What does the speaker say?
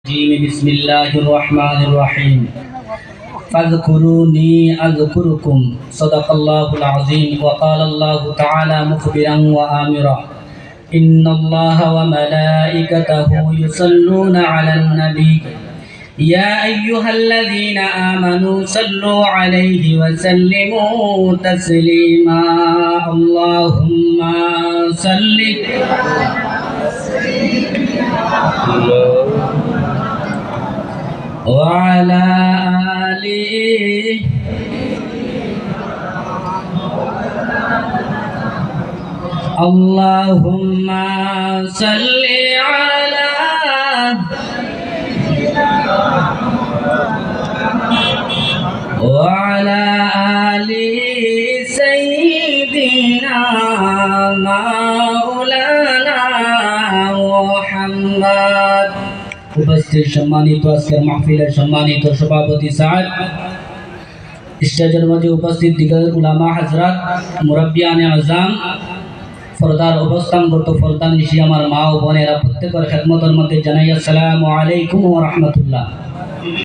بسم الله الرحمن الرحيم فاذكروني أذكركم صدق الله العظيم وقال الله تعالى مخبرا وآمرا إن الله وملائكته يصلون على النبي يا أيها الذين آمنوا صلوا عليه وسلموا تسليما اللهم صل وعلى آله اللهم صل على وعلى آل سيدنا مولانا محمد। উপস্থিত সম্মানিত আজকের মাহফিলের সম্মানিত সভাপতি সাহেব, স্টেজের মধ্যে উপস্থিত দিগর উলামা হযরত, মুরব্বিয়ানে আযম, ফরদার অবস্থানগত ফরদান নিশি আমার মা ও বোনেরা প্রত্যেকের খেদমতের মধ্যে জানাই আসসালামু আলাইকুম ওয়া রাহমাতুল্লাহ।